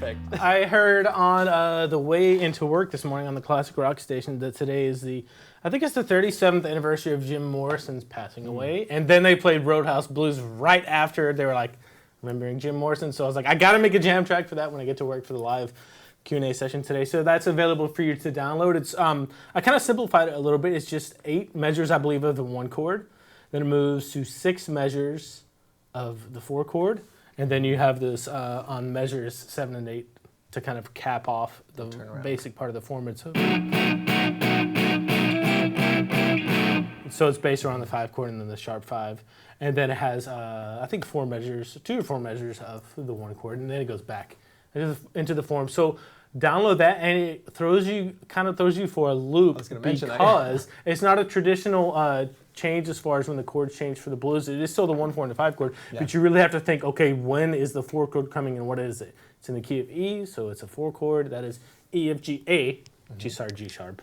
Perfect. I heard on the way into work this morning on the classic rock station that today is I think it's the 37th anniversary of Jim Morrison's passing away. And then they played Roadhouse Blues right after. They were like, remembering Jim Morrison. So I was like, I got to make a jam track for that when I get to work for the live Q&A session today. So that's available for you to download. It's I kind of simplified it a little bit. It's just 8 measures, I believe, of the 1 chord. Then it moves to 6 measures of the 4 chord. And then you have this on measures 7 and 8 to kind of cap off the basic part of the form. So it's based around the 5 chord and then the sharp 5. And then it has, I think, 2 or 4 measures of the 1 chord. And then it goes back into the form. So download that, and it throws you for a loop because it's not a traditional change as far as when the chords change for the blues. It is still the 1, 4, and the 5 chord, but you really have to think, okay, when is the 4 chord coming and what is it? It's in the key of E, so it's a 4 chord. That is E, F, G, A, G sharp,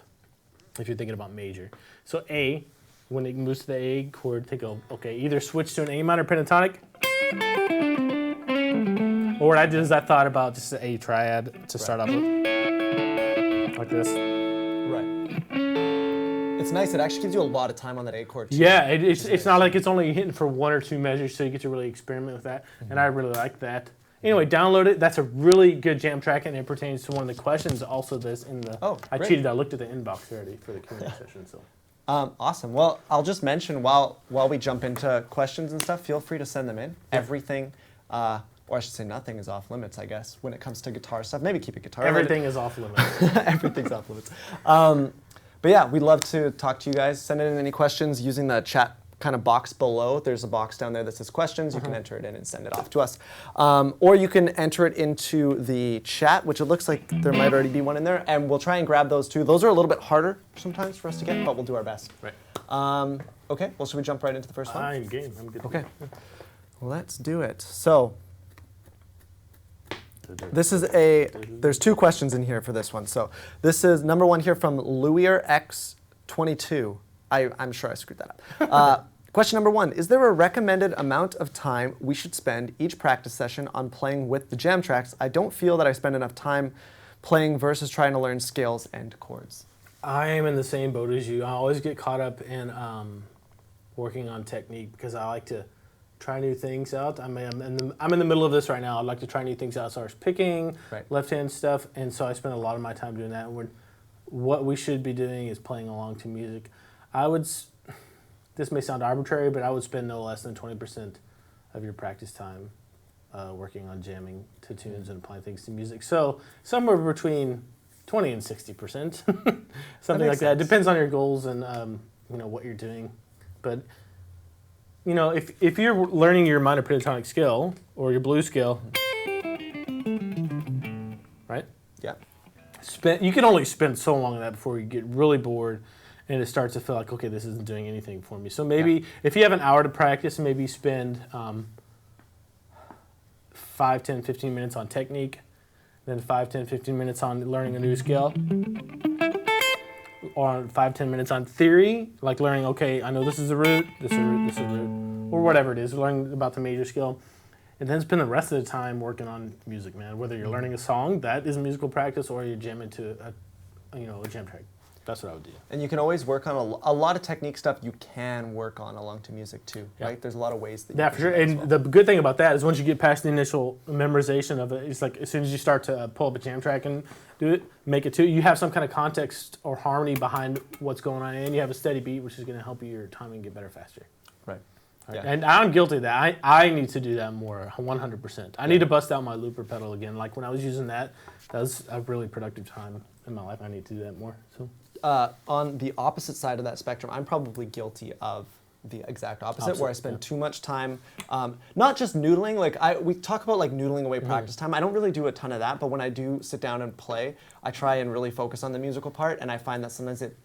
if you're thinking about major. So A, when it moves to the A chord, think of, okay, either switch to an A minor pentatonic, or what I did is I thought about just the A triad to start off with, like this. Right. It's nice. It actually gives you a lot of time on that A chord, too. Yeah, it's not like it's only hitting for 1 or 2 measures, so you get to really experiment with that, and I really like that. Anyway, download it. That's a really good jam track, and it pertains to one of the questions also that's in the... Oh, I great. cheated. I looked at the inbox already for the Q&A session, so... Awesome. Well, I'll just mention while we jump into questions and stuff, feel free to send them in. Yeah. Everything, or I should say nothing is off limits, I guess, when it comes to guitar stuff. Maybe keep it guitar Everything is off limits. Everything's off limits. But yeah, we'd love to talk to you guys. Send in any questions using the chat kind of box below. There's a box down there that says questions. You can enter it in and send it off to us. Or you can enter it into the chat, which it looks like there might already be one in there, and we'll try and grab those too. Those are a little bit harder sometimes for us to get, but we'll do our best. Right. Okay, well, should we jump right into the first one? I'm game. I'm good. Okay. Let's do it. So, this is there's 2 questions in here for this one. So, this is number 1 here from Louier X22. I'm sure I screwed that up. Question number 1, is there a recommended amount of time we should spend each practice session on playing with the jam tracks? I don't feel that I spend enough time playing versus trying to learn scales and chords. I am in the same boat as you. I always get caught up in working on technique because I like to try new things out. I'm in the middle of this right now. I'd like to try new things out as far as picking, left-hand stuff, and so I spend a lot of my time doing that. What we should be doing is playing along to music. This may sound arbitrary, but I would spend no less than 20% of your practice time working on jamming to tunes and applying things to music. So somewhere between 20 and 60%, something like that. Depends on your goals and what you're doing. But if you're learning your minor pentatonic scale or your blues scale, right? Yeah. You can only spend so long on that before you get really bored and it starts to feel like, okay, this isn't doing anything for me. So maybe if you have an hour to practice, maybe spend 5, 10, 15 minutes on technique, then 5, 10, 15 minutes on learning a new scale, or 5, 10 minutes on theory, like learning, okay, I know this is a root, this is a root, this is a root, or whatever it is, learning about the major scale, and then spend the rest of the time working on music, man. Whether you're learning a song, that is musical practice, or you're jamming to a jam track. That's what I would do. And you can always work on a lot of technique stuff you can work on along to music too, right? There's a lot of ways that you can for sure. And the good thing about that is once you get past the initial memorization of it, it's like as soon as you start to pull up a jam track and do it, make it too, you have some kind of context or harmony behind what's going on, and you have a steady beat, which is going to help you your timing get better faster. Right. Yeah. And I'm guilty of that. I need to do that more, 100%. I need to bust out my looper pedal again. Like when I was using that was a really productive time in my life. I need to do that more. So. On the opposite side of that spectrum, I'm probably guilty of the exact opposite, where I spend too much time, not just noodling. Like we talk about like noodling away practice time. I don't really do a ton of that, but when I do sit down and play, I try and really focus on the musical part, and I find that sometimes it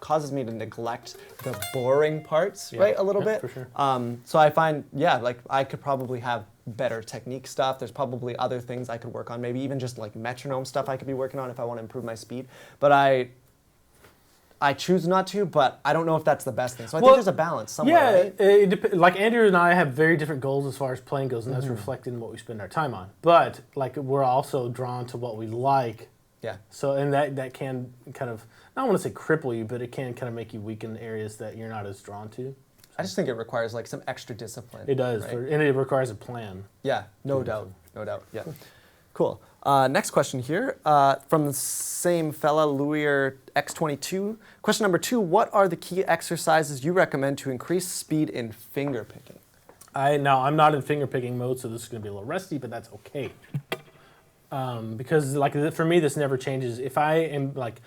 causes me to neglect the boring parts, right, a little bit. For sure. So I find, like I could probably have better technique stuff. There's probably other things I could work on, maybe even just like metronome stuff I could be working on if I want to improve my speed. But I choose not to, but I don't know if that's the best thing. So I think there's a balance somewhere, right? Like Andrew and I have very different goals as far as playing goes, and that's reflected in what we spend our time on. But like we're also drawn to what we like. Yeah. So and that can kind of, I don't want to say cripple you, but it can kind of make you weak in areas that you're not as drawn to. I just think it requires like some extra discipline. It does, right? and it requires a plan. Yeah, no doubt. Yeah. Cool. Next question here from the same fella, Louier X22. Question number 2, what are the key exercises you recommend to increase speed in finger picking? Now, I'm not in finger picking mode, so this is going to be a little rusty, but that's okay. Because like for me, this never changes. If I am like,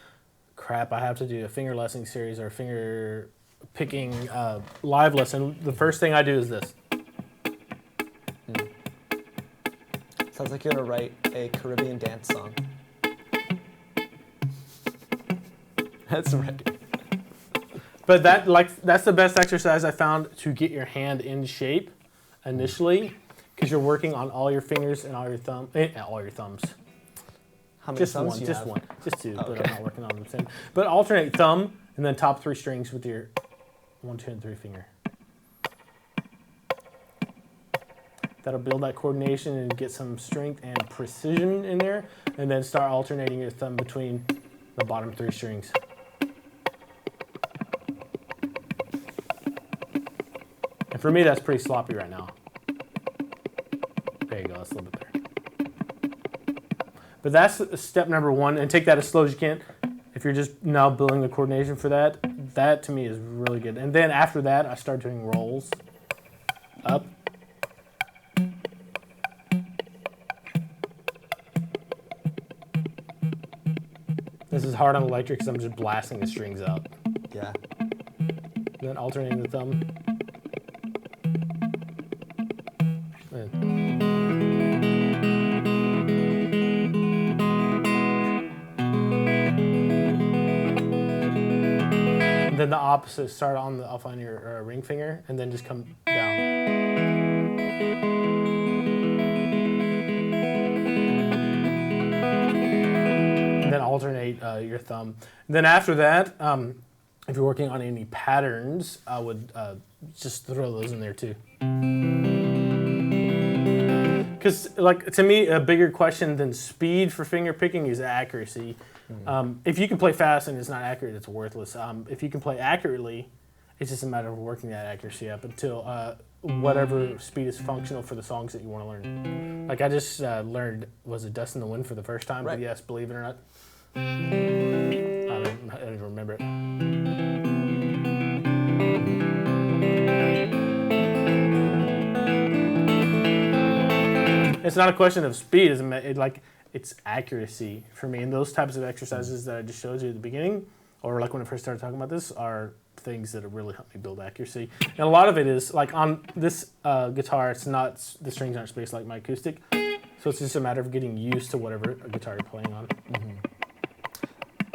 crap, I have to do a finger lesson series or a finger picking live lesson, the first thing I do is this. Sounds like you're going to write a Caribbean dance song. That's right. But that's the best exercise I found to get your hand in shape initially, because you're working on all your fingers and all your thumbs. How many Just thumbs one, do you just have? one, just two. Okay. But I'm not working on them same. But alternate thumb and then top 3 strings with your 1, 2, and 3 finger. That'll build that coordination and get some strength and precision in there, and then start alternating your thumb between the bottom 3 strings. And for me, that's pretty sloppy right now. There you go, that's a little bit better. But that's step number 1, and take that as slow as you can. If you're just now building the coordination for that, that to me is really good. And then after that, I start doing rolls up. This is hard on electric because I'm just blasting the strings out. Yeah. Then alternating the thumb. And then the opposite, start off on your ring finger and then just come down. And then alternate your thumb. And then after that, if you're working on any patterns, I would just throw those in there too. Because, like, to me, a bigger question than speed for finger picking is accuracy. If you can play fast and it's not accurate, it's worthless. If you can play accurately, it's just a matter of working that accuracy up until whatever speed is functional for the songs that you want to learn. Like I just learned, was it Dust in the Wind for the first time? Right. But yes, believe it or not. I don't even remember it. It's not a question of speed, it's accuracy for me. And those types of exercises that I just showed you at the beginning, or like when I first started talking about this, are things that have really helped me build accuracy. And a lot of it is, like on this guitar, it's not, the strings aren't spaced like my acoustic, so it's just a matter of getting used to whatever guitar you're playing on.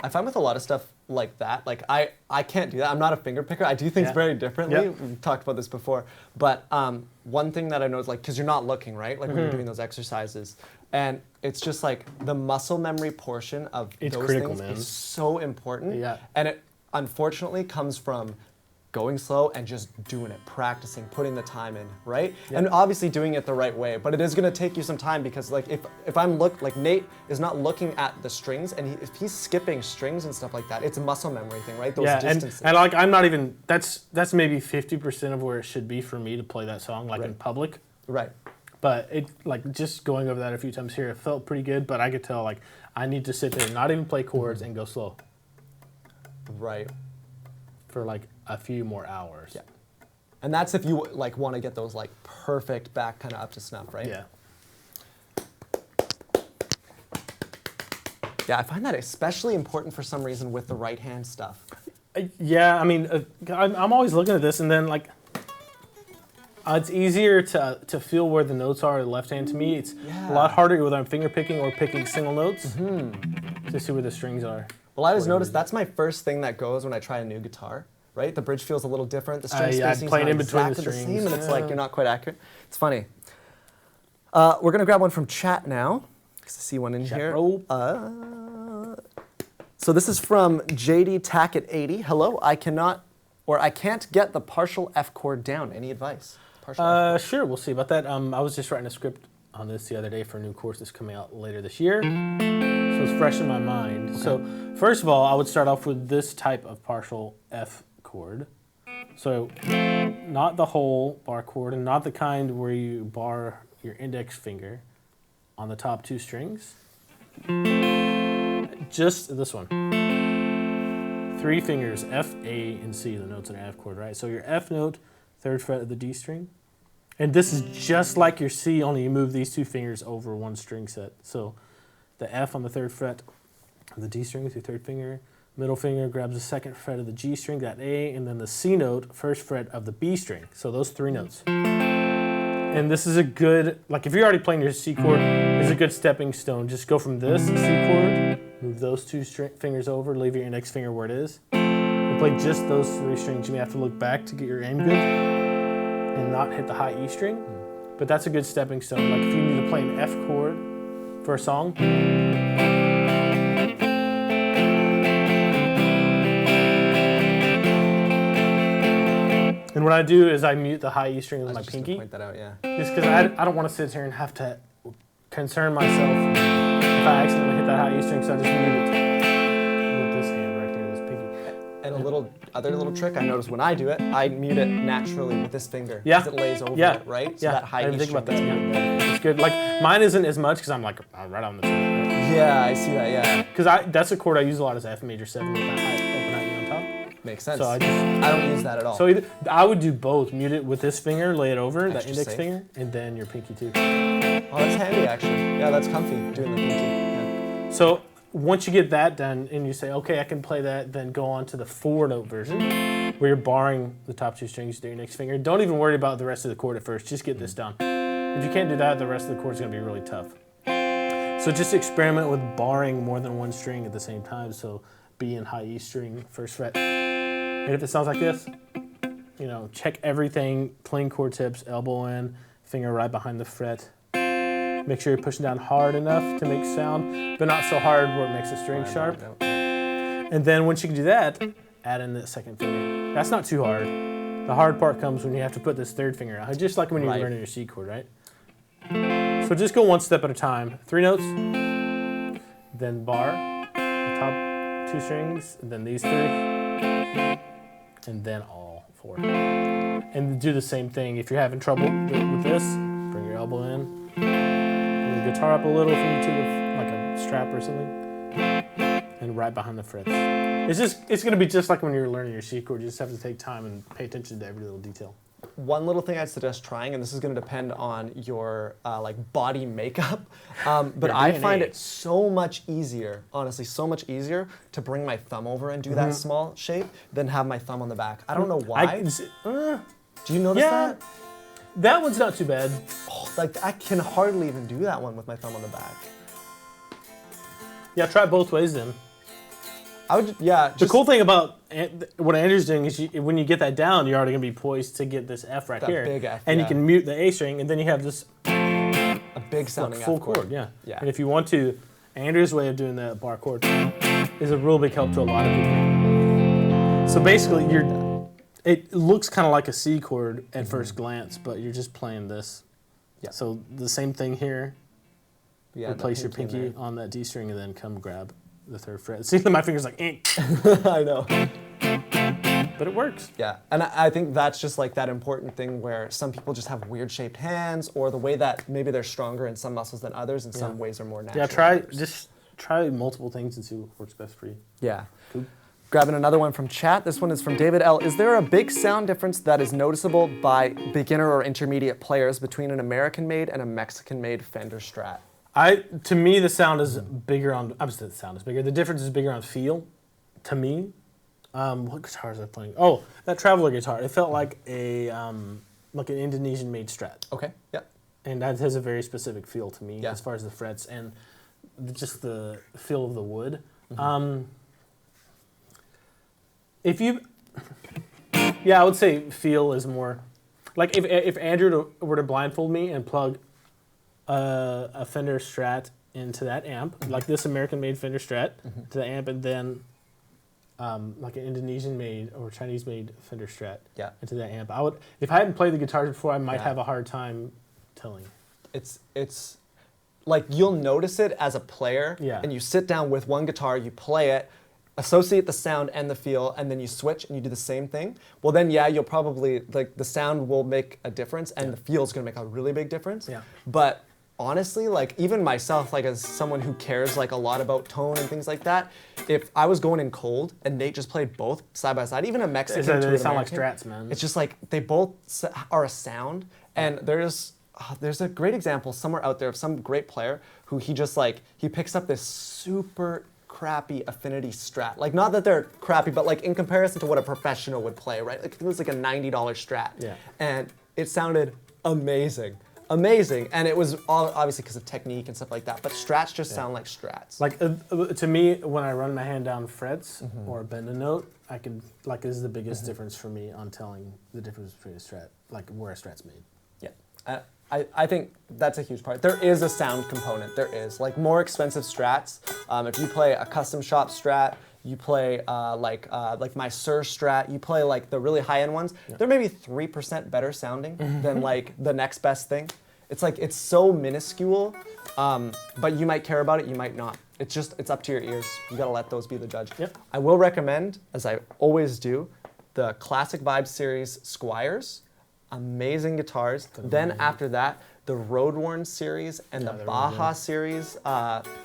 I find with a lot of stuff like that, like I can't do that. I'm not a finger picker. I do things very differently. Yep. We've talked about this before. But one thing that I know is like, because you're not looking, right? Like when you're doing those exercises. And it's just like the muscle memory portion of It's those critical, things man. is so important. Yeah. And it unfortunately comes from going slow and just doing it, practicing, putting the time in, right? Yep. And obviously doing it the right way, but it is gonna take you some time because like if I'm like Nate is not looking at the strings and if he's skipping strings and stuff like that, it's a muscle memory thing, right? Those distances. And like I'm not even, that's maybe 50% of where it should be for me to play that song, like in public. Right. But it, like, just going over that a few times here, it felt pretty good, but I could tell, like, I need to sit there and not even play chords and go slow. Right. For, like, a few more hours. Yeah. And that's if you, like, want to get those, like, perfect back kind of up to snuff, right? Yeah. Yeah, I find that especially important for some reason with the right hand stuff. Yeah, I mean, I'm always looking at this, and then, like, it's easier to feel where the notes are left hand to me. It's a lot harder whether I'm finger picking or picking single notes to see where the strings are. Well, I always notice that's my first thing that goes when I try a new guitar, right? The bridge feels a little different. The string spacing's not playing in between the exactly the strings. same, and it's like you're not quite accurate. It's funny. We're gonna grab one from chat now, because I see one in here. So this is from JD Tackett80. Hello, I can't get the partial F chord down. Any advice? Partial F chord. Sure, we'll see about that. I was just writing a script on this the other day for a new course that's coming out later this year. So it's fresh in my mind. Okay. So first of all, I would start off with this type of partial F chord. So not the whole bar chord and not the kind where you bar your index finger on the top 2 strings. Just this one. 3 fingers, F, A, and C, the notes in an F chord, right? So your F note, 3rd fret of the D string. And this is just like your C, only you move these 2 fingers over 1 string set. So the F on the 3rd fret of the D string with your 3rd finger, middle finger grabs the 2nd fret of the G string, that A, and then the C note, 1st fret of the B string. So those 3 notes. And this is a good, like if you're already playing your C chord, it's a good stepping stone. Just go from this C chord, move those 2 fingers over, leave your index finger where it is, and play just those 3 strings. You may have to look back to get your aim good and not hit the high E string, but that's a good stepping stone. Like if you need to play an F chord for a song, and what I do is I mute the high E string with my pinky. Point that out, yeah. Just because I don't want to sit here and have to concern myself if I accidentally hit that high E string, so I just mute it with this hand right here, this pinky. And a other little trick I notice when I do it, I mute it naturally with this finger. Yeah. Because it lays over Yeah. it, right? So Yeah. that high I didn't E think string about that. gets muted there. It's good. Like mine isn't as much because I'm like right on the tone. Yeah, I see that, yeah. Because that's a chord I use a lot as F major 7 with that high open high E on top. Makes sense. So I don't use that at all. So I would do both. Mute it with this finger, lay it over, that index safe. finger, and then your pinky too. Oh, that's handy actually. Yeah, that's comfy, doing the pinky. Yeah. So once you get that done and you say, okay, I can play that, then go on to the 4-note version where you're barring the top 2 strings with your index finger. Don't even worry about the rest of the chord at first. Just get this down. If you can't do that, the rest of the chord is going to be really tough. So just experiment with barring more than 1 string at the same time. So B and high E string, 1st fret. And if it sounds like this, check everything, clean chord tips, elbow in, finger right behind the fret. Make sure you're pushing down hard enough to make sound, but not so hard where it makes the string sharp. And then once you can do that, add in the 2nd finger. That's not too hard. The hard part comes when you have to put this 3rd finger out, just like when you're learning your C chord, right? So just go 1 step at a time. 3 notes, then bar, the top 2 strings, and then these 3, and then all 4. And do the same thing. If you're having trouble with this, bring your elbow in, bring the guitar up a little if you need to with like a strap or something, and right behind the frets. It's going to be just like when you're learning your C chord. You just have to take time and pay attention to every little detail. One little thing I'd suggest trying, and this is going to depend on your body makeup, but I find it so much easier, honestly, so much easier to bring my thumb over and do that small shape than have my thumb on the back. I don't know why. Do you notice that? That one's not too bad. Oh, I can hardly even do that one with my thumb on the back. Yeah, try it both ways then. The cool thing about what Andrew's doing is when you get that down, you're already going to be poised to get this F right here. Big F, and you can mute the A string, and then you have this a big sounding full F chord. Yeah. And if you want to, Andrew's way of doing that bar chord is a real big help to a lot of people. So basically, it looks kind of like a C chord at first glance, but you're just playing this. Yeah. So the same thing here. Yeah, place your pinky on that D string and then come grab the 3rd fret. See, my finger's like, eh. I know. But it works. Yeah, and I think that's just like that important thing where some people just have weird shaped hands, or the way that maybe they're stronger in some muscles than others, and some ways are more natural. Yeah, try multiple things and see what works best for you. Yeah. Cool. Grabbing another one from chat. This one is from David L. Is there a big sound difference that is noticeable by beginner or intermediate players between an American-made and a Mexican-made Fender Strat? To me, the sound is bigger on. Obviously, the sound is bigger. The difference is bigger on feel. To me, what guitar was I playing? Oh, that Traveler guitar. It felt like an Indonesian-made Strat. Okay. Yep. And that has a very specific feel to me as far as the frets and just the feel of the wood. I would say feel is more. Like if Andrew were to blindfold me and plug a Fender Strat into that amp, like this American-made Fender Strat to the amp, and then like an Indonesian-made or Chinese-made Fender Strat into that amp. I would, if I hadn't played the guitars before, I might have a hard time telling. It's like you'll notice it as a player, and you sit down with one guitar, you play it, associate the sound and the feel, and then you switch and you do the same thing. Well, then you'll probably, like, the sound will make a difference, and the feel is going to make a really big difference. Yeah. But honestly, like, even myself, like, as someone who cares like a lot about tone and things like that, if I was going in cold and Nate just played both side by side, even a Mexican to an they sound American, like Strats, man. it's just like they both are a sound, and there's a great example somewhere out there of some great player who he just like, he picks up this super crappy affinity Strat. Like, not that they're crappy, but like in comparison to what a professional would play, right? Like, it was like a $90 Strat. Yeah. And it sounded amazing. Amazing. And it was all obviously because of technique and stuff like that. But Strats just sound like Strats. Like, to me, when I run my hand down frets or bend a note, I can, like, this is the biggest difference for me on telling the difference between a Strat, like where a Strat's made. Yeah. I think that's a huge part. There is a sound component. There is. Like, more expensive Strats, if you play a custom shop Strat, you play like my Sir Strat, you play like the really high-end ones, they're maybe 3% better sounding than like the next best thing. It's like, it's so minuscule, but you might care about it, you might not. It's up to your ears. You gotta let those be the judge. Yep. I will recommend, as I always do, the Classic Vibes series Squires. Amazing guitars. Then after that, the Road Worn series and the Baja series,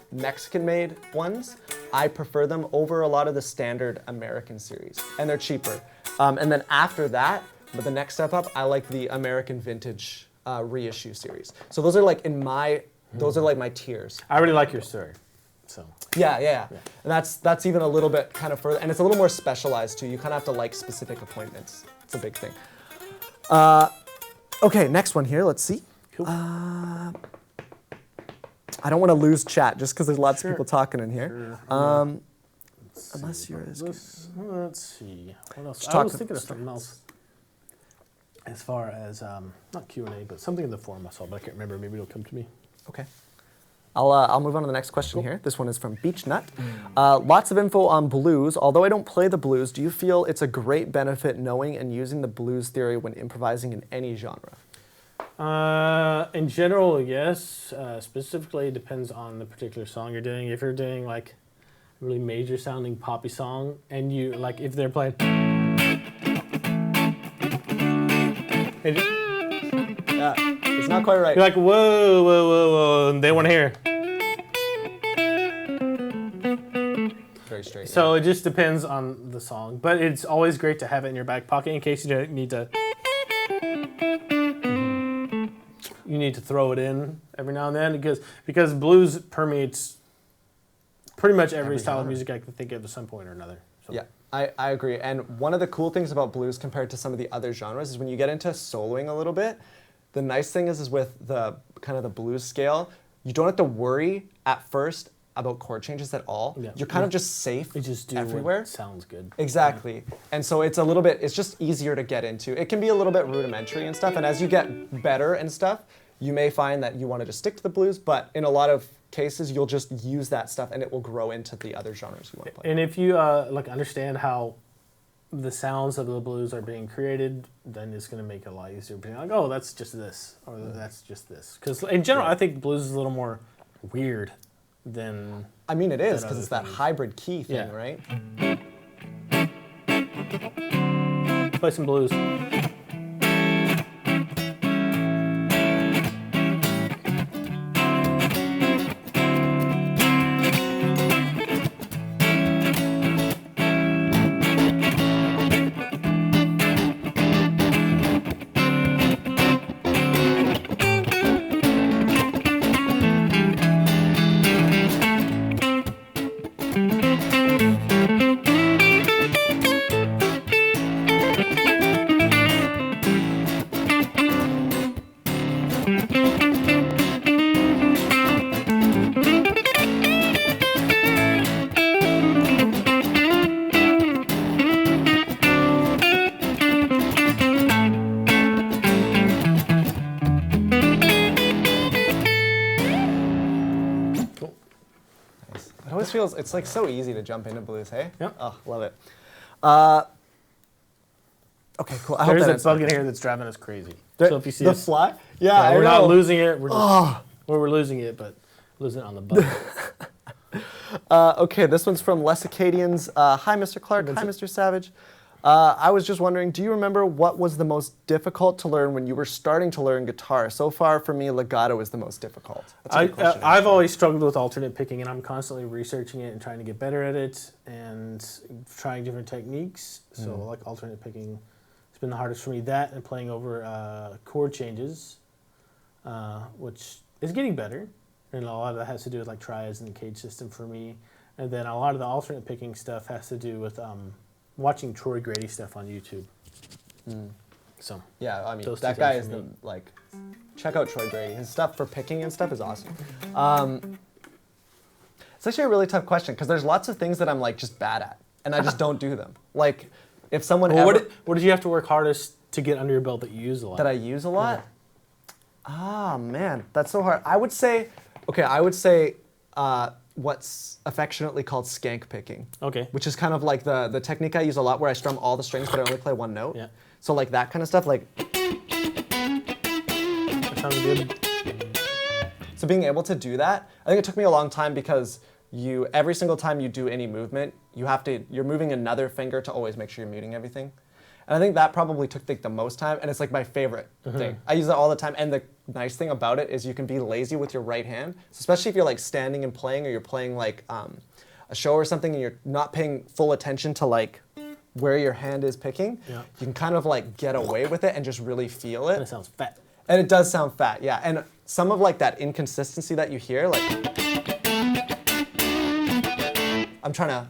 Mexican-made ones. I prefer them over a lot of the standard American series, and they're cheaper. And then after that, but the next step up, I like the American Vintage reissue series. So those are like those are like my tiers. I really like your Sir. So. Yeah. And that's even a little bit kind of further, and it's a little more specialized too. You kind of have to like specific appointments. It's a big thing. Okay, next one here. Let's see. Cool. I don't want to lose chat just because there's lots of people talking in here. Unless you're as good. Let's see. What else? I was thinking of something else. As far as not Q&A, but something in the forum I saw, but I can't remember. Maybe it'll come to me. Okay. I'll move on to the next question here. This one is from Beach Nut. Lots of info on blues. Although I don't play the blues, do you feel it's a great benefit knowing and using the blues theory when improvising in any genre? In general, yes. Specifically, it depends on the particular song you're doing. If you're doing like a really major sounding poppy song, and you like if they're playing, it's not quite right. You're like, whoa, and they want to hear. Very straight. So it just depends on the song, but it's always great to have it in your back pocket in case you need to. You need to throw it in every now and then because blues permeates pretty much every style of music I can think of at some point or another. So. Yeah, I agree. And one of the cool things about blues compared to some of the other genres is when you get into soloing a little bit, the nice thing is with the kind of the blues scale, you don't have to worry at first about chord changes at all. Yeah. You're kind of just safe everywhere. What sounds good. Exactly. Yeah. And so it's just easier to get into. It can be a little bit rudimentary and stuff, and as you get better and stuff, you may find that you want to just stick to the blues, but in a lot of cases, you'll just use that stuff and it will grow into the other genres you want to play. And if you like understand how the sounds of the blues are being created, then it's going to make it a lot easier. Being like, oh, that's just this, or that's just this. Because in general, I think blues is a little more weird than. I mean, it is because it's that hybrid key thing, right? Play some blues. always feels, it's like so easy to jump into blues, hey? Yep. Oh, love it. Okay, cool. I hope There's that a answers bug my in here that's driving us crazy. So if you see the us, fly? Yeah, I we're know. not losing it. We're just, we're losing it, but losing it on the bug. Okay, this one's from Les Acadians. Hi, Mr. Clarke. Hi, Mr. Savage. I was just wondering, do you remember what was the most difficult to learn when you were starting to learn guitar? So far, for me, legato is the most difficult. That's a good question, I've always struggled with alternate picking, and I'm constantly researching it and trying to get better at it and trying different techniques. So like alternate picking, it's been the hardest for me. That and playing over chord changes, which is getting better. And a lot of that has to do with like triads and the cage system for me. And then a lot of the alternate picking stuff has to do with watching Troy Grady stuff on YouTube. So yeah, I mean, those that two guy things is for the, me. like, check out Troy Grady. His stuff for picking and stuff is awesome. It's actually a really tough question because there's lots of things that I'm like just bad at and I just don't do them. Like, if someone Well, what did you have to work hardest to get under your belt that you use a lot? that I use a lot? Ah, man, that's so hard. I would say what's affectionately called skank picking. Okay. Which is kind of like the technique I use a lot where I strum all the strings but I only play one note. Yeah. So like that kind of stuff, like, That sounds good. so being able to do that, I think it took me a long time because every single time you do any movement, you're moving another finger to always make sure you're muting everything. And I think that probably took the most time, and it's like my favorite thing. I use it all the time, and the nice thing about it is you can be lazy with your right hand, so especially if you're like standing and playing, or you're playing like a show or something, and you're not paying full attention to like where your hand is picking. Yeah. You can kind of like get away with it and just really feel it. That sounds fat. And it does sound fat, yeah. And some of like that inconsistency that you hear, like, I'm trying to,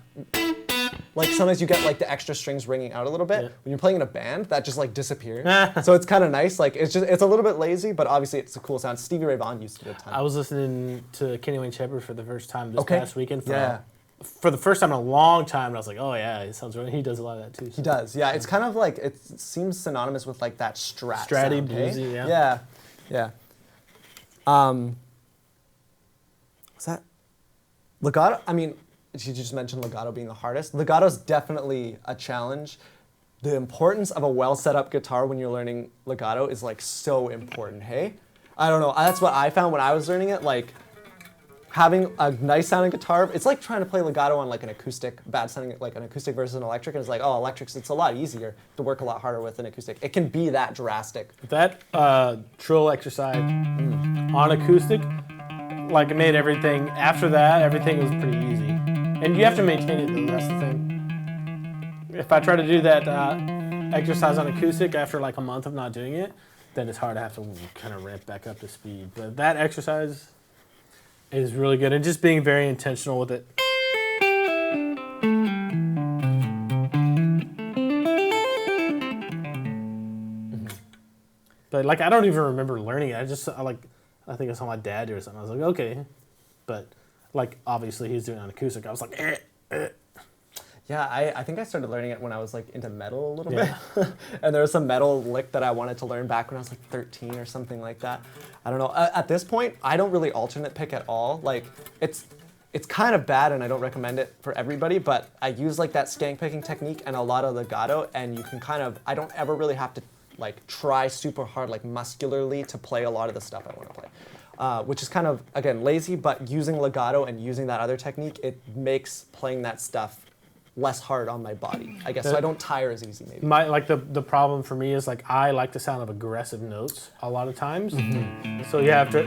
like sometimes you get like the extra strings ringing out a little bit. Yeah. When you're playing in a band, that just like disappears. So it's kind of nice. Like it's a little bit lazy, but obviously it's a cool sound. Stevie Ray Vaughan used to do it a ton. I was listening to Kenny Wayne Shepherd for the first time this Okay. past weekend. Yeah. For the first time in a long time, and I was like, oh yeah, it sounds right. He does a lot of that too. He does, yeah. It's kind of like, it seems synonymous with like that strat Stratty, sound, hey? bluesy, yeah. Yeah. Is that legato? I mean, you just mentioned legato being the hardest. Legato's definitely a challenge. The importance of a well set up guitar when you're learning legato is like so important, hey? I don't know, that's what I found when I was learning it, like having a nice sounding guitar, it's like trying to play legato on like an acoustic, bad sounding, like an acoustic versus an electric, and it's like, oh, electrics, it's a lot easier to work a lot harder with an acoustic. It can be that drastic. That trill exercise on acoustic, like it made everything, after that, everything was pretty easy. And you have to maintain it though, that's the thing. If I try to do that exercise on acoustic after like a month of not doing it, then it's hard to have to kind of ramp back up to speed. But that exercise is really good, and just being very intentional with it. But like I don't even remember learning it. I think I saw my dad do it or something. I was like, okay, but like obviously he's doing it on acoustic. I was like, Yeah, I think I started learning it when I was like into metal a little bit. And there was some metal lick that I wanted to learn back when I was like 13 or something like that. I don't know. At this point, I don't really alternate pick at all. Like it's kind of bad and I don't recommend it for everybody, but I use like that skank picking technique and a lot of legato, and you can kind of, I don't ever really have to like try super hard like muscularly to play a lot of the stuff I want to play. Which is kind of, again, lazy, but using legato and using that other technique, it makes playing that stuff less hard on my body, I guess, so I don't tire as easy maybe. The problem for me is like I like the sound of aggressive notes a lot of times, so you have to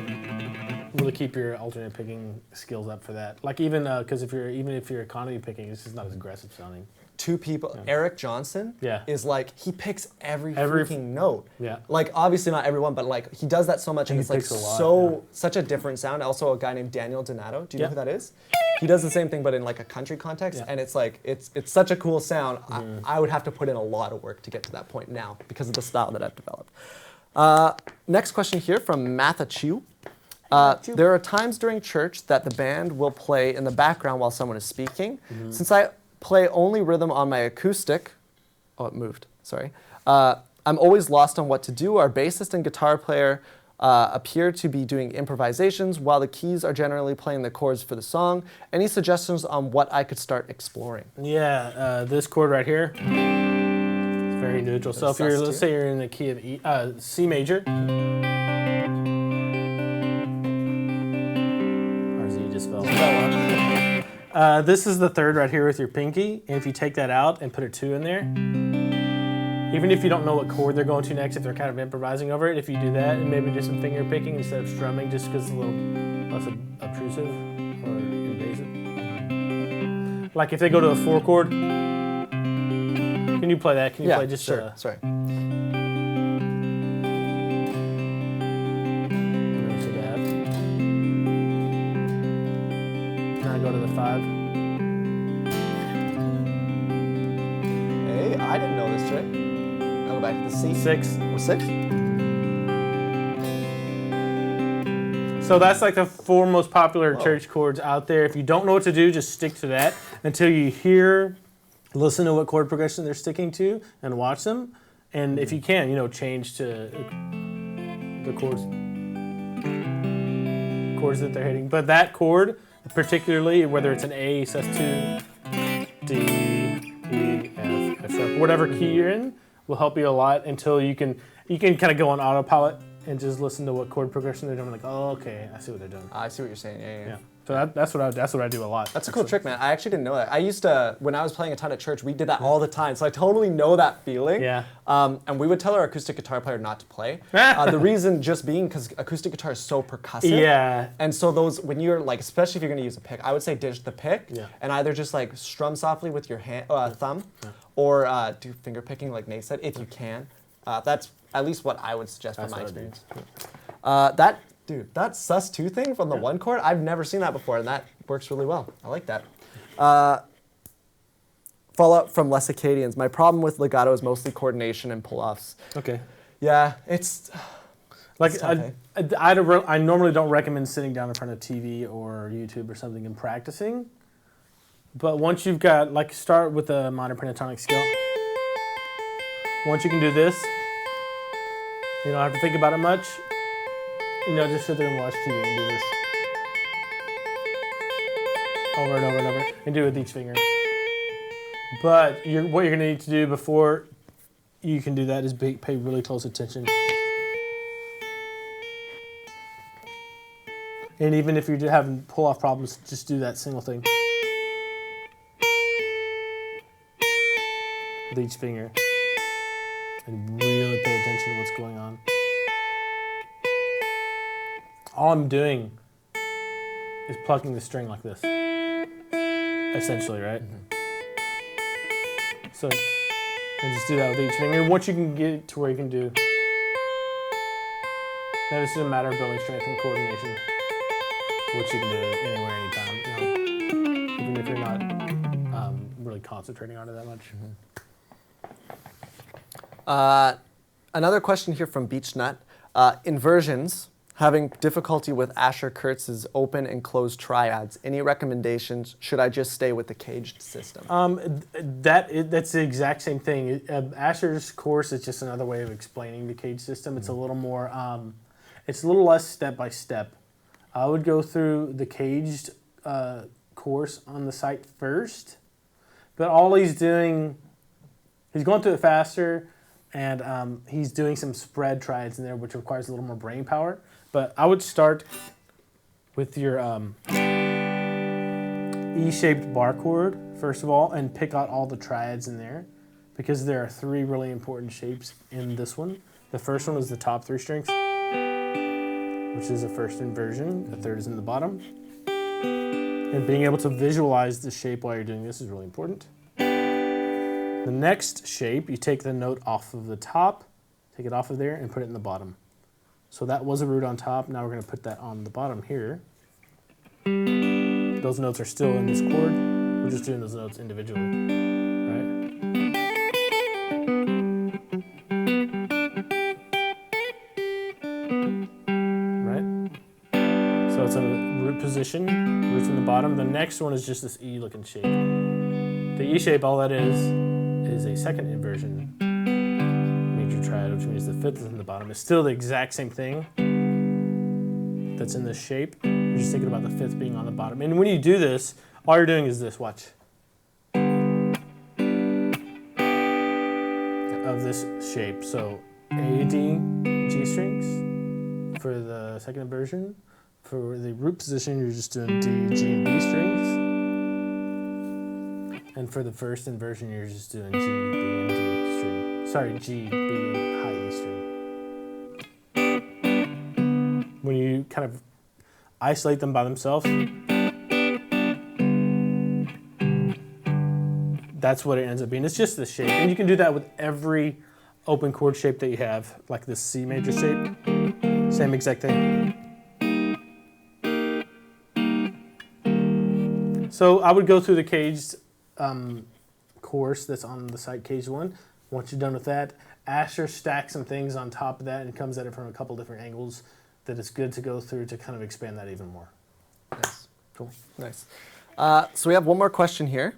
really keep your alternate picking skills up for that. Like even because if you're economy picking, it's just not as aggressive sounding. Two people, Eric Johnson is like, he picks every freaking note. Yeah. Like obviously not everyone, but like he does that so much and it's like such a different sound. Also a guy named Daniel Donato, do you know who that is? He does the same thing but in like a country context, and it's like, it's such a cool sound. I would have to put in a lot of work to get to that point now because of the style that I've developed. Next question here from Mathachu. There are times during church that the band will play in the background while someone is speaking. Since I play only rhythm on my acoustic, oh, it moved, sorry. I'm always lost on what to do. Our bassist and guitar player appear to be doing improvisations while the keys are generally playing the chords for the song. Any suggestions on what I could start exploring? Yeah, this chord right here, it's very neutral. So if you're, let's say you're in the key of C major, or Z just fell. This is the third right here with your pinky, and if you take that out and put a 2 in there, even if you don't know what chord they're going to next, if they're kind of improvising over it, if you do that and maybe do some finger picking instead of strumming just because it's a little less obtrusive or invasive. Like if they go to a 4 chord, can you play that? Can you play just sure. Sorry. Now go to the 5. Hey, I didn't know this trick. Go back to the C. 6. Or 6? So that's like the 4 most popular church chords out there. If you don't know what to do, just stick to that until you listen to what chord progression they're sticking to and watch them. And if you can, change to the chords that they're hitting. But that chord, particularly, whether it's an A, sus2, D, E, F, F sharp, whatever key you're in, will help you a lot until you can kind of go on autopilot and just listen to what chord progression they're doing. Like, oh, okay, I see what they're doing. I see what you're saying. Yeah. So that's what I do a lot. That's a cool trick, man. I actually didn't know that. I used to, when I was playing a ton at church, we did that all the time. So I totally know that feeling. Yeah. And we would tell our acoustic guitar player not to play. The reason just being because acoustic guitar is so percussive. Yeah. And so those, when you're like, especially if you're going to use a pick, I would say ditch the pick and either just like strum softly with your thumb or do finger picking like Nate said, if you can. That's at least what I would suggest from my experience. That sus2 thing from the 1 chord, I've never seen that before, and that works really well. I like that. Follow-up from Les Acadians. My problem with legato is mostly coordination and pull-offs. Okay. Yeah, it's... Like, I normally don't recommend sitting down in front of TV or YouTube or something and practicing. But once you've got, like, start with a minor pentatonic scale. Once you can do this, you don't have to think about it much. Just sit there and watch TV and do this. Over and over and over. And do it with each finger. But what you're going to need to do before you can do that is pay really close attention. And even if you're having pull-off problems, just do that single thing. With each finger. And really pay attention to what's going on. All I'm doing is plucking the string like this. Essentially, right? So, and just do that with each finger. Once you can get to where you can do, then it's just a matter of building strength and coordination, which you can do anywhere, anytime, even if you're not really concentrating on it that much. Another question here from Beechnut. Inversions. Having difficulty with Asher Kurtz's open and closed triads. Any recommendations? Should I just stay with the caged system? That's the exact same thing. Asher's course is just another way of explaining the cage system. It's a little more, it's a little less step by step. I would go through the caged course on the site first, but all he's doing, he's going through it faster, and he's doing some spread triads in there, which requires a little more brain power. But I would start with your E-shaped bar chord, first of all, and pick out all the triads in there, because there are 3 really important shapes in this one. The first one is the top 3 strings, which is the first inversion. The third is in the bottom. And being able to visualize the shape while you're doing this is really important. The next shape, you take the note off of the top, take it off of there, and put it in the bottom. So that was a root on top. Now we're going to put that on the bottom here. Those notes are still in this chord. We're just doing those notes individually, right? Right? So it's in a root position, roots in the bottom. The next one is just this E-looking shape. The E shape, all that is a second inversion. Major triad, which means the 5th is in the bottom. It's still the exact same thing. that's in this shape. You're just thinking about the fifth being on the bottom. And when you do this, all you're doing is this, watch. Of this shape. So A, D, G strings for the second inversion. For the root position, you're just doing D, G, and B strings. And for the first inversion, you're just doing G, B, and D string. Sorry, G, B, and high E string. When you kind of isolate them by themselves, that's what it ends up being. It's just the shape. And you can do that with every open chord shape that you have, like this C major shape. Same exact thing. So I would go through the caged course that's on the site, Caged 1. Once you're done with that, Asher stacks some things on top of that and comes at it from a couple different angles that it's good to go through to kind of expand that even more. Nice. Cool. Nice. So we have one more question here.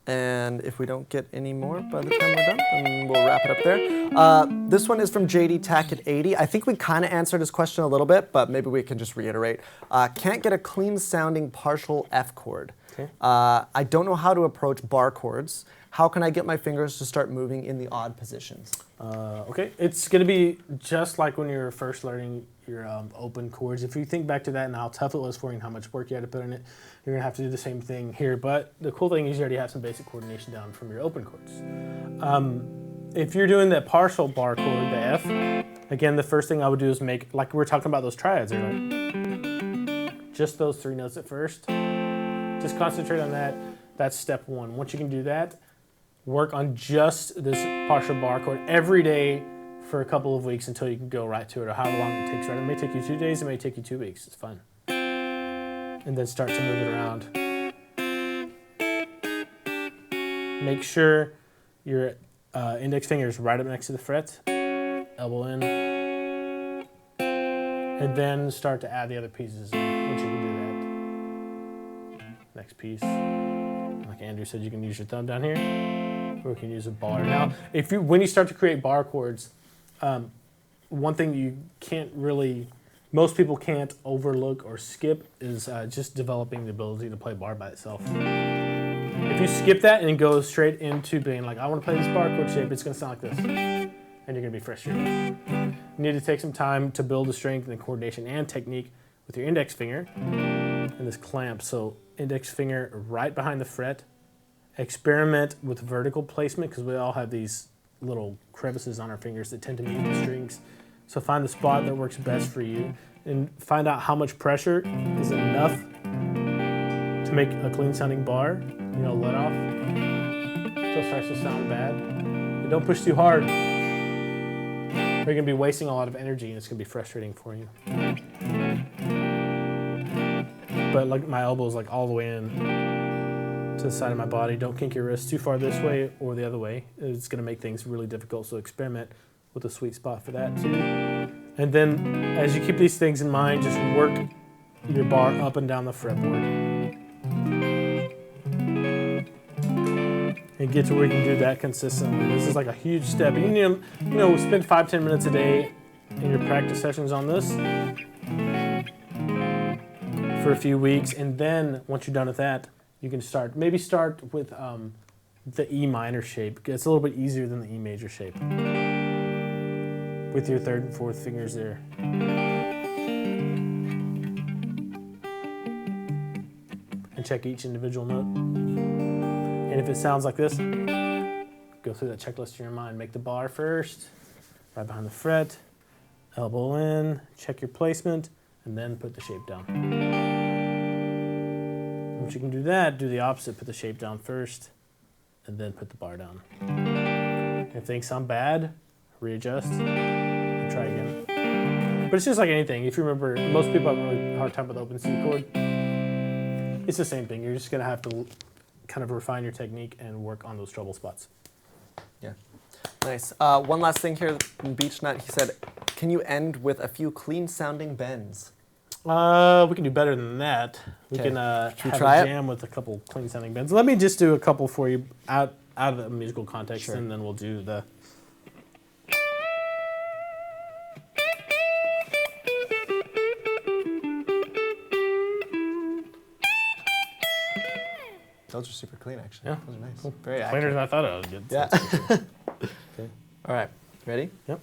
And if we don't get any more by the time we're done, then we'll wrap it up there. This one is from JD Tack at 80. I think we kind of answered his question a little bit, but maybe we can just reiterate. Can't get a clean sounding partial F chord. Okay. I don't know how to approach bar chords. How can I get my fingers to start moving in the odd positions? Okay, it's going to be just like when you're first learning your open chords. If you think back to that and how tough it was for you and how much work you had to put in it, you're going to have to do the same thing here. But the cool thing is you already have some basic coordination down from your open chords. If you're doing that partial bar chord, the F, again, the first thing I would do is make, like we were talking about those triads earlier, just those 3 notes at first. Just concentrate on that. That's step 1. Once you can do that, work on just this partial bar chord every day for a couple of weeks until you can go right to it, or however long it takes. Right? It may take you 2 days, it may take you 2 weeks. It's fun. And then start to move it around. Make sure your index finger is right up next to the fret, elbow in, and then start to add the other pieces in once you can do that. Next piece. Like Andrew said, you can use your thumb down here, or you can use a bar. Now, when you start to create bar chords, one thing you can't really, most people can't overlook or skip is just developing the ability to play bar by itself. If you skip that and go straight into being like, I want to play this bar chord shape, it's going to sound like this, and you're going to be frustrated. You need to take some time to build the strength and coordination and technique with your index finger and this clamp. So index finger right behind the fret. Experiment with vertical placement, because we all have these little crevices on our fingers that tend to meet the strings. So find the spot that works best for you and find out how much pressure is enough to make a clean sounding bar, let off. So it starts to sound bad. But don't push too hard, or you're going to be wasting a lot of energy and it's going to be frustrating for you. But like my elbow is like all the way in to the side of my body. Don't kink your wrist too far this way or the other way. It's going to make things really difficult, so experiment with a sweet spot for that too. And then as you keep these things in mind, just work your bar up and down the fretboard. And get to where you can do that consistently. This is like a huge step. You need to, spend 5-10 minutes a day in your practice sessions on this for a few weeks, and then once you're done with that, you can start with the E minor shape. It's a little bit easier than the E major shape with your 3rd and 4th fingers there. And check each individual note. And if it sounds like this, go through that checklist in your mind. Make the bar first, right behind the fret, elbow in, check your placement, and then put the shape down. Once you can do that, do the opposite. Put the shape down first, and then put the bar down. If things sound bad, readjust, and try again. But it's just like anything. If you remember, most people have a really hard time with open C chord. It's the same thing. You're just going to have to kind of refine your technique and work on those trouble spots. Yeah. Nice. One last thing here from Beechnut. He said, can you end with a few clean sounding bends? We can do better than that. We can have a jam with a couple clean sounding bends. Let me just do a couple for you out of the musical context, and then we'll do the... Those are super clean, actually. Yeah. Those are nice. Cool. Very Cleaner accurate. than I thought I was good. Yeah. Okay. All right. Ready? Yep.